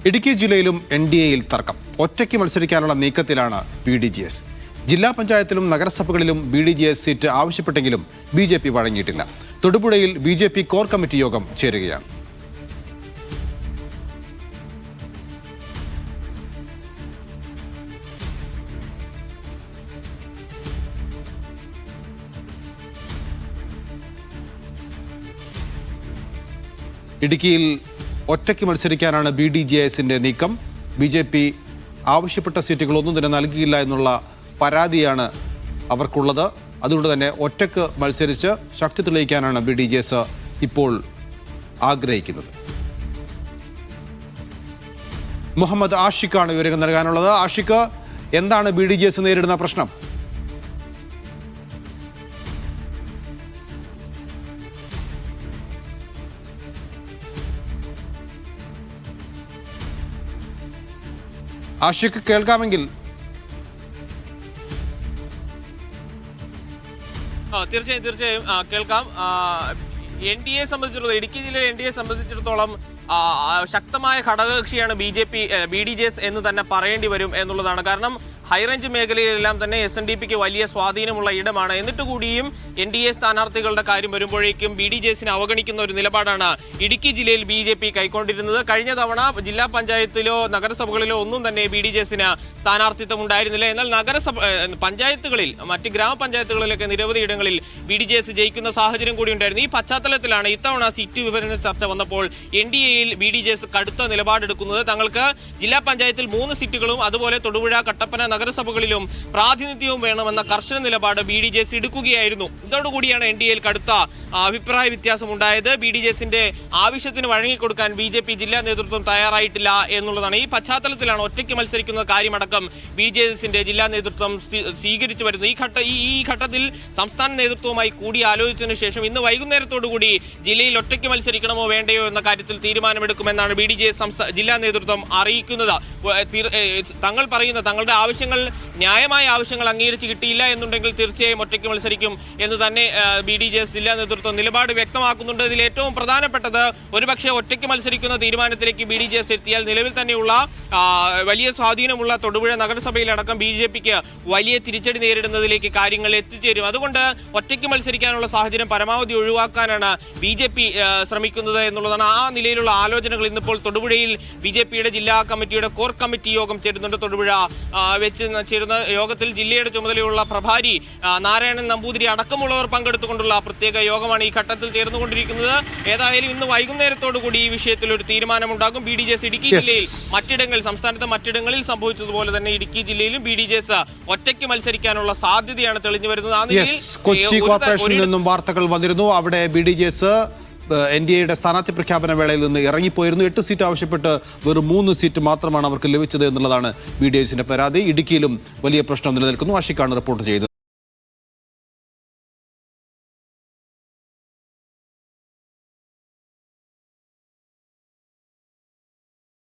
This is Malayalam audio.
ഇടുക്കി ജില്ലയിലും NDAയിൽ തർക്കം. ഒറ്റയ്ക്ക് മത്സരിക്കാനുള്ള നീക്കത്തിലാണ് BDJS. ജില്ലാ പഞ്ചായത്തിലും നഗരസഭകളിലും BDJS സീറ്റ് ആവശ്യപ്പെട്ടെങ്കിലും BJP വഴങ്ങിയിട്ടില്ല. തൊടുപുഴയിൽ BJP കോർ കമ്മിറ്റി യോഗം ചേരുകയാണ്. ഇടുക്കിയിൽ ഒറ്റയ്ക്ക് മത്സരിക്കാനാണ് BDJSന്റെ നീക്കം. BJP ആവശ്യപ്പെട്ട സീറ്റുകളൊന്നും തന്നെ നൽകിയില്ല എന്നുള്ള പരാതിയാണ് അവർക്കുള്ളത്. അതുകൊണ്ട് തന്നെ ഒറ്റയ്ക്ക് മത്സരിച്ച് ശക്തി തെളിയിക്കാനാണ് BDJS ഇപ്പോൾ ആഗ്രഹിക്കുന്നത്. മുഹമ്മദ് ആഷിഖാണ് വിവരങ്ങൾ നൽകാനുള്ളത്. ആഷിഖ്, എന്താണ് BDJS നേരിടുന്ന പ്രശ്നം? ആഷിഖ്, കേൾക്കാമെങ്കിൽ. തീർച്ചയായും കേൾക്കാം. NDA സംബന്ധിച്ചിടത്തോളം, ഇടുക്കി ജില്ലയിലെ NDA സംബന്ധിച്ചിടത്തോളം ശക്തമായ ഘടകകക്ഷിയാണ് BDJS എന്ന് തന്നെ പറയേണ്ടി വരും എന്നുള്ളതാണ്. കാരണം ഹൈറേഞ്ച് മേഖലയിലെല്ലാം തന്നെ SNDPക്ക് വലിയ സ്വാധീനമുള്ള ഇടമാണ്. എന്നിട്ട് കൂടിയും NDA സ്ഥാനാർത്ഥികളുടെ കാര്യം വരുമ്പോഴേക്കും BDJSനെ അവഗണിക്കുന്ന ഒരു നിലപാടാണ് ഇടുക്കി ജില്ലയിൽ BJP കൈക്കൊണ്ടിരുന്നത്. കഴിഞ്ഞ തവണ ജില്ലാ പഞ്ചായത്തിലോ നഗരസഭകളിലോ ഒന്നും തന്നെ BDJSന് സ്ഥാനാർത്ഥിത്വം ഉണ്ടായിരുന്നില്ല. എന്നാൽ പഞ്ചായത്തുകളിൽ, മറ്റ് ഗ്രാമപഞ്ചായത്തുകളിലൊക്കെ നിരവധി ഇടങ്ങളിൽ BDJS ജയിക്കുന്ന സാഹചര്യം കൂടി ഉണ്ടായിരുന്നു. ഈ പശ്ചാത്തലത്തിലാണ് ഇത്തവണ സീറ്റ് വിഭജന ചർച്ച വന്നപ്പോൾ NDAയിൽ BDJS കടുത്ത നിലപാടെടുക്കുന്നത്. തങ്ങൾക്ക് ജില്ലാ പഞ്ചായത്തിൽ 3 സീറ്റുകളും അതുപോലെ തൊടുപുഴ, കട്ടപ്പന നഗരസഭകളിലും പ്രാതിനിധ്യവും വേണമെന്ന കർശന നിലപാട് BDJS എടുക്കുകയായിരുന്നു. ഇതോടുകൂടിയാണ് NDAയിൽ കടുത്ത അഭിപ്രായ വ്യത്യാസം ഉണ്ടായത്. BDJSന്റെ ആവശ്യത്തിന് വഴങ്ങിക്കൊടുക്കാൻ BJP ജില്ലാ നേതൃത്വം തയ്യാറായിട്ടില്ല എന്നുള്ളതാണ്. ഈ പശ്ചാത്തലത്തിലാണ് ഒറ്റയ്ക്ക് മത്സരിക്കുന്ന കാര്യമടക്കം BDJSന്റെ ജില്ലാ നേതൃത്വം സ്വീകരിച്ചു വരുന്നത്. ഈ ഘട്ടത്തിൽ സംസ്ഥാന നേതൃത്വവുമായി കൂടി ആലോചിച്ചതിനു ശേഷം ഇന്ന് വൈകുന്നേരത്തോടുകൂടി ജില്ലയിൽ ഒറ്റയ്ക്ക് മത്സരിക്കണമോ വേണ്ടയോ എന്ന കാര്യത്തിൽ തീരുമാനമെടുക്കുമെന്നാണ് BDJS ജില്ലാ നേതൃത്വം അറിയിക്കുന്നത്. തങ്ങളുടെ ആവശ്യങ്ങൾ, ന്യായമായ ആവശ്യങ്ങൾ അംഗീകരിച്ച് കിട്ടിയില്ല എന്നുണ്ടെങ്കിൽ തീർച്ചയായും ഒറ്റയ്ക്ക് മത്സരിക്കും എന്ന് തന്നെ BDJS ജില്ലാ നേതൃത്വം നിലപാട് വ്യക്തമാക്കുന്നുണ്ട്. ഇതിൽ ഏറ്റവും പ്രധാനപ്പെട്ടത്, ഒരുപക്ഷെ ഒറ്റയ്ക്ക് മത്സരിക്കുന്ന തീരുമാനത്തിലേക്ക് BDJS എത്തിയാൽ നിലവിൽ തന്നെയുള്ള വലിയ സ്വാധീനമുള്ള തൊടുപുഴ നഗരസഭയിലടക്കം BJPക്ക് വലിയ തിരിച്ചടി നേരിടുന്നതിലേക്ക് കാര്യങ്ങൾ എത്തിച്ചേരും. അതുകൊണ്ട് ഒറ്റയ്ക്ക് മത്സരിക്കാനുള്ള സാഹചര്യം പരമാവധി ഒഴിവാക്കാനാണ് BJP ശ്രമിക്കുന്നത് എന്നുള്ളതാണ്. ആ നിലയിലുള്ള ആലോചനകൾ ഇന്നിപ്പോൾ തൊടുപുഴയിൽ BJPയുടെ ജില്ലാ കമ്മിറ്റിയുടെ കോർ കമ്മിറ്റി യോഗം ചേരുന്നുണ്ട്. തൊടുപുഴ വെച്ച് ചേരുന്ന യോഗത്തിൽ ജില്ലയുടെ ചുമതലയുള്ള പ്രഭാരി നാരായണൻ നമ്പൂതിരി അടക്കമുള്ളവർ പങ്കെടുത്തുകൊണ്ടുള്ള പ്രത്യേക യോഗമാണ് ഈ ഘട്ടത്തിൽ ചേർന്നുകൊണ്ടിരിക്കുന്നത്. ഏതായാലും ഇന്ന് വൈകുന്നേരത്തോടു കൂടി ഈ വിഷയത്തിൽ ഒരു തീരുമാനമുണ്ടാകും. BDJS ഇടുക്കി ജില്ലയിൽ സംസ്ഥാനത്തെ മറ്റിടങ്ങളിൽ സംഭവിച്ചതുപോലെ തന്നെ ഇടുക്കി ജില്ലയിലും BDJS ഒറ്റയ്ക്ക് മത്സരിക്കാനുള്ള സാധ്യതയാണ് തെളിഞ്ഞു വരുന്നത്. ആ നിലയിൽ കൊച്ചി കോർപ്പറേഷനിൽ നിന്നും വാർത്തകൾ വന്നിരുന്നു. അവിടെ BDJS NDAയുടെ സ്ഥാനാർത്ഥി പ്രഖ്യാപന വേളയിൽ നിന്ന് ഇറങ്ങിപ്പോയിരുന്നു. 8 സീറ്റ് ആവശ്യപ്പെട്ട് വെറും 3 സീറ്റ് മാത്രമാണ് അവർക്ക് ലഭിച്ചത് എന്നുള്ളതാണ് BDJSന്റെ പരാതി. ഇടുക്കിയിലും വലിയ പ്രശ്നം നിലനിൽക്കുന്നു. ആഷിഖാണ് റിപ്പോർട്ട് ചെയ്തത്.